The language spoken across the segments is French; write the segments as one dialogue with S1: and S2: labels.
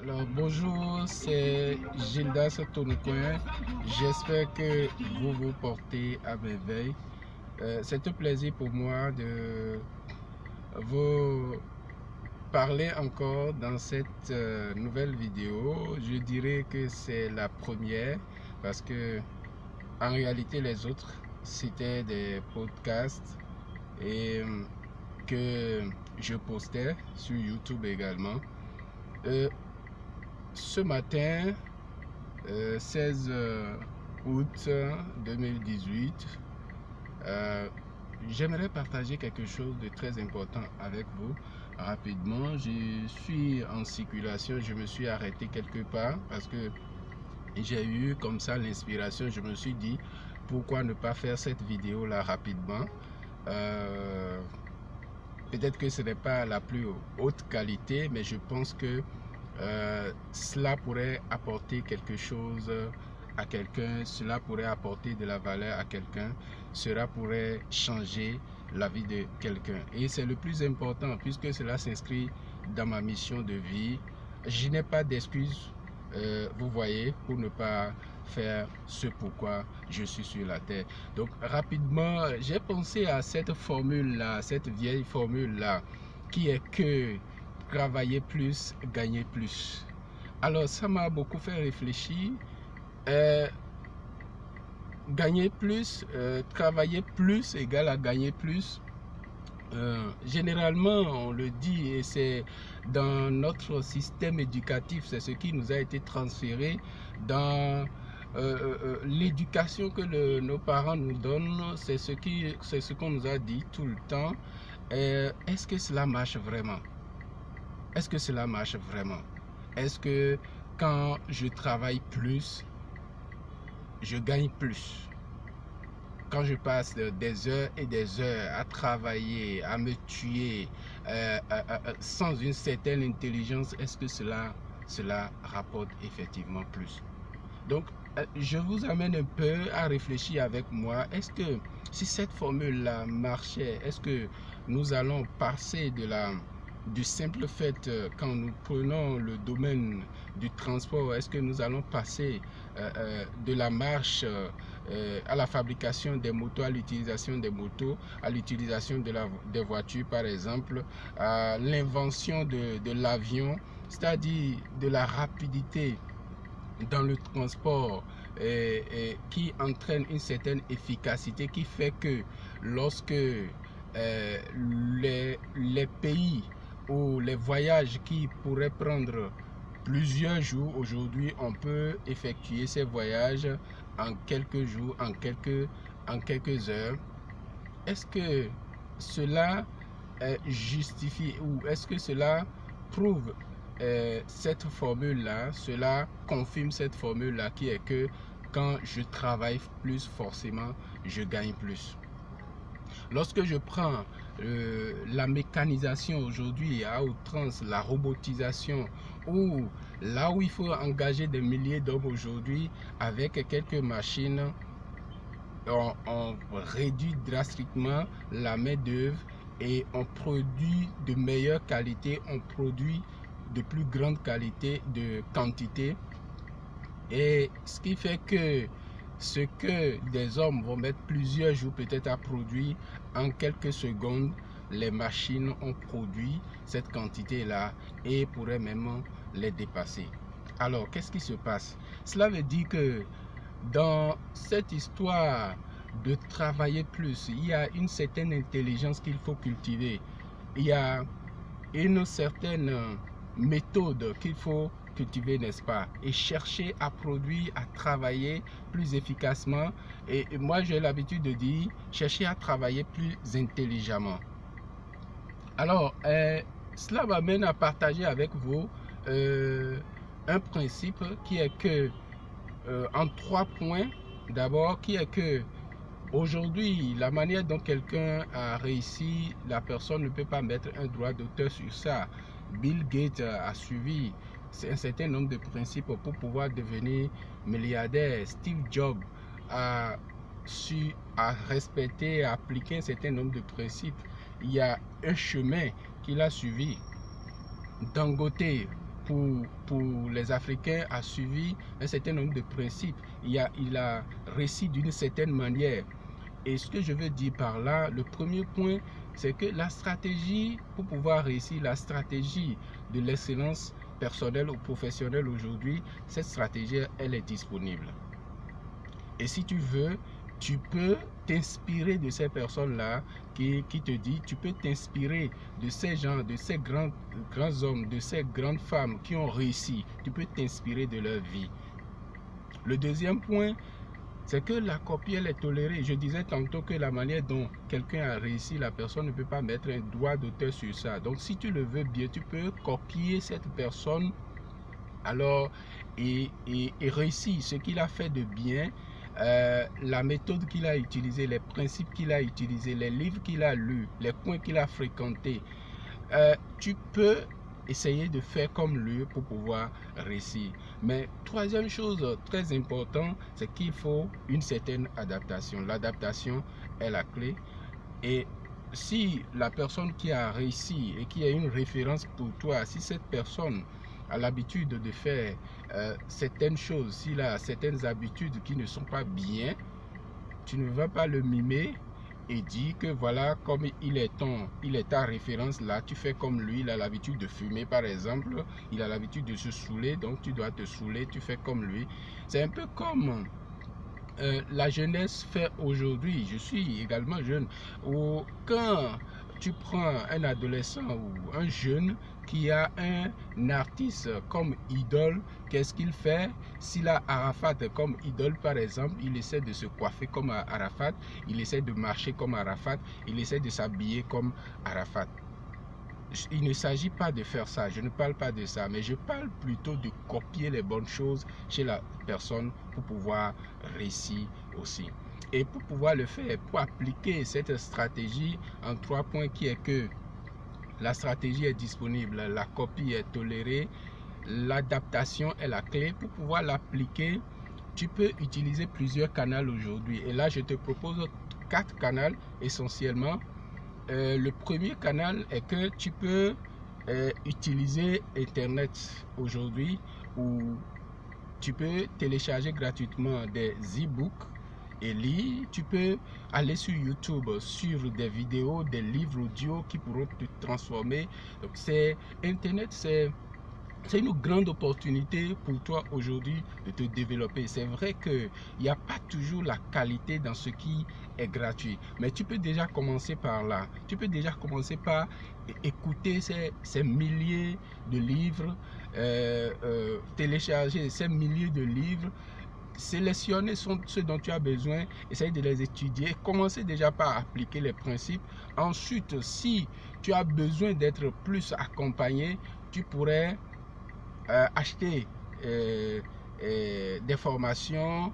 S1: Alors, bonjour, c'est Gildas Tonokoin. J'espère que vous vous portez à merveille. C'est un plaisir pour moi de vous parler encore dans cette nouvelle vidéo. Je dirais que c'est la première parce que en réalité les autres c'était des podcasts et que je postais sur YouTube également. Ce matin, 16 août 2018, j'aimerais partager quelque chose de très important avec vous rapidement. Je suis en circulation, je me suis arrêté quelque part parce que j'ai eu comme ça l'inspiration. Je me suis dit pourquoi ne pas faire cette vidéo là rapidement. Peut-être que ce n'est pas la plus haute qualité, mais je pense que cela pourrait apporter quelque chose à quelqu'un, cela pourrait apporter de la valeur à quelqu'un, cela pourrait changer la vie de quelqu'un. Et c'est le plus important puisque cela s'inscrit dans ma mission de vie. Je n'ai pas d'excuses, vous voyez, pour ne pas faire ce pourquoi je suis sur la terre. Donc rapidement, j'ai pensé à cette formule-là, cette vieille formule-là, qui est que travailler plus, gagner plus. Alors ça m'a beaucoup fait réfléchir. Gagner plus, travailler plus égale à gagner plus. Généralement, on le dit, et c'est dans notre système éducatif, c'est ce qui nous a été transféré dans l'éducation que nos parents nous donnent, c'est ce qu'on nous a dit tout le temps. Est-ce que cela marche vraiment? Est-ce que cela marche vraiment? Est-ce que quand je travaille plus, je gagne plus? Quand je passe des heures et des heures à travailler, à me tuer, sans une certaine intelligence, est-ce que cela rapporte effectivement plus? Donc, je vous amène un peu à réfléchir avec moi. Est-ce que si cette formule-là marchait, est-ce que nous allons passer du simple fait, quand nous prenons le domaine du transport, est-ce que nous allons passer de la marche à la fabrication des motos, à l'utilisation des motos, à l'utilisation des voitures par exemple, à l'invention de l'avion, c'est-à-dire de la rapidité dans le transport qui entraîne une certaine efficacité qui fait que lorsque les pays ou les voyages qui pourraient prendre plusieurs jours, aujourd'hui on peut effectuer ces voyages en quelques jours, en quelques heures. Est-ce que cela justifie ou est-ce que cela prouve cette formule-là, cela confirme cette formule-là qui est que quand je travaille plus, forcément, je gagne plus. Lorsque je prends la mécanisation aujourd'hui à outrance, la robotisation, ou là où il faut engager des milliers d'hommes aujourd'hui, avec quelques machines, on réduit drastiquement la main-d'œuvre et on produit de meilleure qualité, on produit de plus grande qualité, de quantité, et ce qui fait que ce que des hommes vont mettre plusieurs jours peut-être à produire, en quelques secondes les machines ont produit cette quantité là et pourraient même les dépasser. Alors qu'est-ce qui se passe? Cela veut dire que dans cette histoire de travailler plus, il y a une certaine intelligence qu'il faut cultiver, il y a une certaine méthode qu'il faut cultiver, n'est-ce pas, et chercher à produire, à travailler plus efficacement. Et moi j'ai l'habitude de dire chercher à travailler plus intelligemment. Alors cela m'amène à partager avec vous un principe qui est que en 3 points. D'abord, qui est que aujourd'hui, la manière dont quelqu'un a réussi, la personne ne peut pas mettre un droit d'auteur sur ça. Bill Gates a suivi un certain nombre de principes pour pouvoir devenir milliardaire. Steve Jobs a su respecter, à appliquer un certain nombre de principes. Il y a un chemin qu'il a suivi. Dangote pour les Africains a suivi un certain nombre de principes. Il a réussi d'une certaine manière. Et ce que je veux dire par là, le premier point, c'est que la stratégie, pour pouvoir réussir, la stratégie de l'excellence personnelle ou professionnelle aujourd'hui, cette stratégie, elle est disponible. Et si tu veux, tu peux t'inspirer de ces personnes-là qui te disent, tu peux t'inspirer de ces gens, de ces grands hommes, de ces grandes femmes qui ont réussi. Tu peux t'inspirer de leur vie. Le deuxième point, c'est que la copie, elle est tolérée. Je disais tantôt que la manière dont quelqu'un a réussi, la personne ne peut pas mettre un droit d'auteur sur ça. Donc, si tu le veux bien, tu peux copier cette personne alors et réussir ce qu'il a fait de bien, la méthode qu'il a utilisée, les principes qu'il a utilisés, les livres qu'il a lus, les coins qu'il a fréquentés. Tu peux essayer de faire comme lui pour pouvoir réussir. Mais troisième chose très importante, c'est qu'il faut une certaine adaptation. L'adaptation est la clé. Et si la personne qui a réussi et qui a une référence pour toi, si cette personne a l'habitude de faire certaines choses, s'il a certaines habitudes qui ne sont pas bien, tu ne vas pas le mimer et dire que voilà, comme il est ta référence là, tu fais comme lui. Il a l'habitude de fumer par exemple, il a l'habitude de se saouler, donc tu dois te saouler, tu fais comme lui. C'est un peu comme la jeunesse fait aujourd'hui. Je suis également jeune. Ou quand tu prends un adolescent ou un jeune qui a un artiste comme idole, qu'est-ce qu'il fait? S'il a Arafat comme idole par exemple, il essaie de se coiffer comme Arafat, il essaie de marcher comme Arafat, il essaie de s'habiller comme Arafat. Il ne s'agit pas de faire ça, je ne parle pas de ça, mais je parle plutôt de copier les bonnes choses chez la personne pour pouvoir réussir aussi. Et pour pouvoir le faire, pour appliquer cette stratégie en 3 points qui est que la stratégie est disponible, la copie est tolérée, l'adaptation est la clé. Pour pouvoir l'appliquer, tu peux utiliser plusieurs canaux aujourd'hui. Et là, je te propose 4 canaux essentiellement. Le premier canal est que tu peux utiliser Internet aujourd'hui, où tu peux télécharger gratuitement des e-books et lire. Tu peux aller sur YouTube, suivre des vidéos, des livres audio qui pourront te transformer. Donc Internet, c'est une grande opportunité pour toi aujourd'hui de te développer. C'est vrai qu'il n'y a pas toujours la qualité dans ce qui est gratuit, mais tu peux déjà commencer par là. Tu peux déjà commencer par écouter ces milliers de livres, télécharger ces milliers de livres, sélectionner ce dont tu as besoin, essayer de les étudier, commencer déjà par appliquer les principes. Ensuite, si tu as besoin d'être plus accompagné, tu pourrais acheter des formations,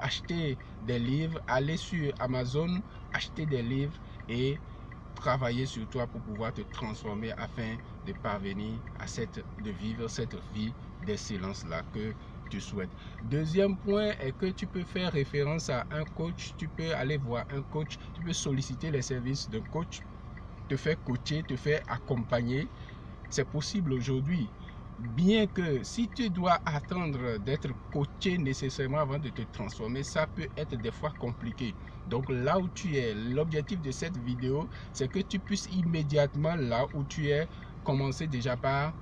S1: acheter des livres, aller sur Amazon, acheter des livres et travailler sur toi pour pouvoir te transformer afin de parvenir à de vivre cette vie d'excellence là que tu souhaites. Deuxième point est que tu peux faire référence à un coach. Tu peux aller voir un coach, tu peux solliciter les services d'un coach, te faire coacher, te faire accompagner. C'est possible aujourd'hui. Bien que si tu dois attendre d'être coaché nécessairement avant de te transformer, ça peut être des fois compliqué. Donc là où tu es, l'objectif de cette vidéo, c'est que tu puisses immédiatement là où tu es, commencer déjà par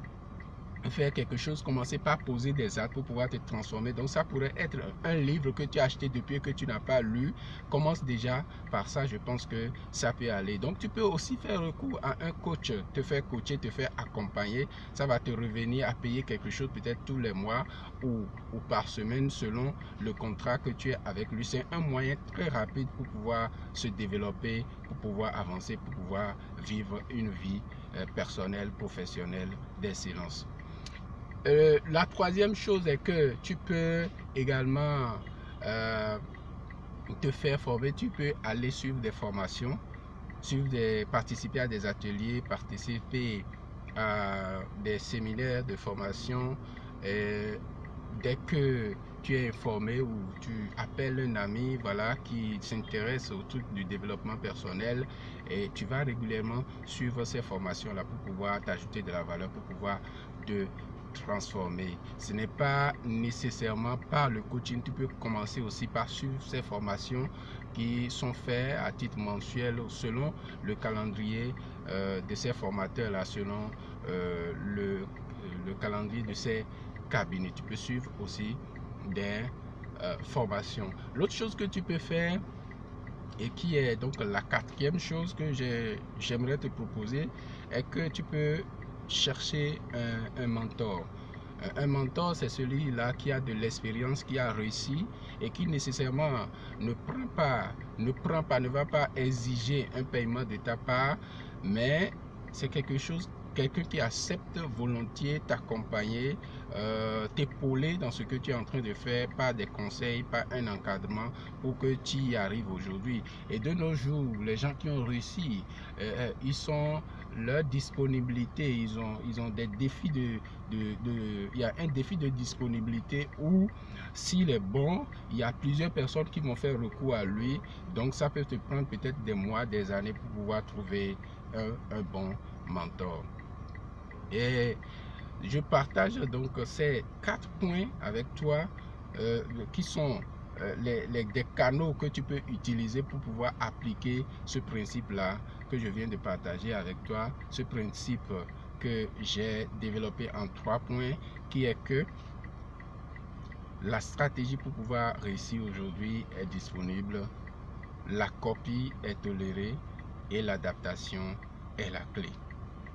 S1: faire quelque chose, commencer par poser des actes pour pouvoir te transformer. Donc ça pourrait être un livre que tu as acheté depuis que tu n'as pas lu. Commence déjà par ça, je pense que ça peut aller. Donc tu peux aussi faire recours à un coach, te faire coacher, te faire accompagner. Ça va te revenir à payer quelque chose peut-être tous les mois ou par semaine selon le contrat que tu as avec lui. C'est un moyen très rapide pour pouvoir se développer, pour pouvoir avancer, pour pouvoir vivre une vie personnelle, professionnelle d'excellence. La troisième chose est que tu peux également te faire former. Tu peux aller suivre des formations, participer à des ateliers, participer à des séminaires de formation. Dès que tu es informé ou tu appelles un ami voilà, qui s'intéresse au truc du développement personnel, et tu vas régulièrement suivre ces formations-là pour pouvoir t'ajouter de la valeur, pour pouvoir te transformer. Ce n'est pas nécessairement par le coaching. Tu peux commencer aussi par suivre ces formations qui sont faites à titre mensuel selon le calendrier de ces formateurs-là, selon le calendrier de ces cabinets. Tu peux suivre aussi des formations. L'autre chose que tu peux faire, et qui est donc la quatrième chose que j'aimerais te proposer, est que tu peux chercher un mentor. Un mentor, c'est celui-là qui a de l'expérience, qui a réussi et qui nécessairement ne va pas exiger un paiement de ta part, mais c'est quelqu'un qui accepte volontiers t'accompagner, t'épauler dans ce que tu es en train de faire par des conseils, par un encadrement pour que tu y arrives aujourd'hui. Et de nos jours, les gens qui ont réussi, ils sont leur disponibilité, ils ont des défis il y a un défi de disponibilité où s'il est bon, il y a plusieurs personnes qui vont faire recours à lui, donc ça peut te prendre peut-être des mois, des années pour pouvoir trouver un bon mentor. Et je partage donc ces 4 points avec toi qui sont des canaux que tu peux utiliser pour pouvoir appliquer ce principe-là que je viens de partager avec toi, ce principe que j'ai développé en 3 points, qui est que la stratégie pour pouvoir réussir aujourd'hui est disponible, la copie est tolérée et l'adaptation est la clé.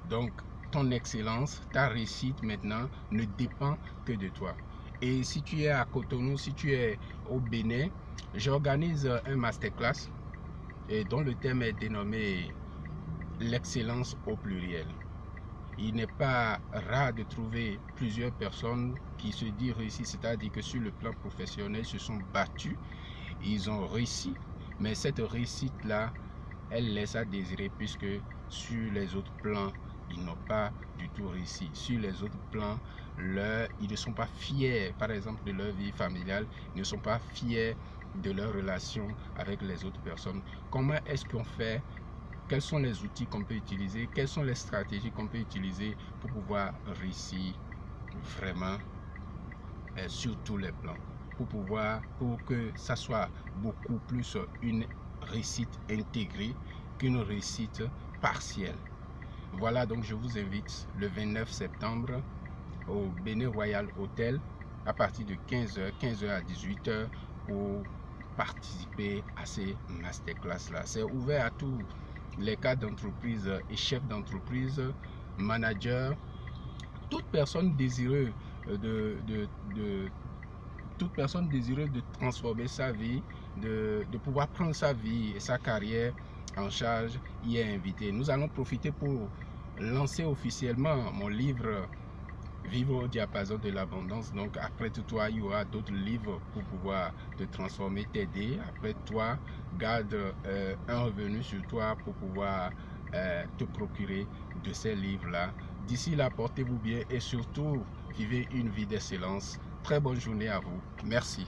S1: Donc, ton excellence, ta réussite maintenant ne dépend que de toi. Et si tu es à Cotonou, si tu es au Bénin, j'organise un masterclass et dont le thème est dénommé l'excellence au pluriel. Il n'est pas rare de trouver plusieurs personnes qui se disent réussies, c'est-à-dire que sur le plan professionnel, ils se sont battus, ils ont réussi, mais cette réussite-là, elle laisse à désirer puisque sur les autres plans, ils n'ont pas du tout réussi. Sur les autres plans, ils ne sont pas fiers, par exemple, de leur vie familiale, ils ne sont pas fiers de leur relation avec les autres personnes. Comment est-ce qu'on fait? Quels sont les outils qu'on peut utiliser? Quelles sont les stratégies qu'on peut utiliser pour pouvoir réussir vraiment sur tous les plans? Pour que ça soit beaucoup plus une réussite intégrée qu'une réussite partielle. Voilà, donc je vous invite le 29 septembre au Bénin Royal Hotel à partir de 15h à 18h pour participer à ces masterclass-là. C'est ouvert à tous les cadres d'entreprise et chefs d'entreprise, managers, toute personne désireuse toute personne désireuse de transformer sa vie, de pouvoir prendre sa vie et sa carrière en charge, y est invité. Nous allons profiter pour lancer officiellement mon livre Vivre au diapason de l'abondance. Donc après toi, il y aura d'autres livres pour pouvoir te transformer, t'aider. Après toi, garde un revenu sur toi pour pouvoir te procurer de ces livres-là. D'ici là, portez-vous bien et surtout, vivez une vie d'excellence. Très bonne journée à vous. Merci.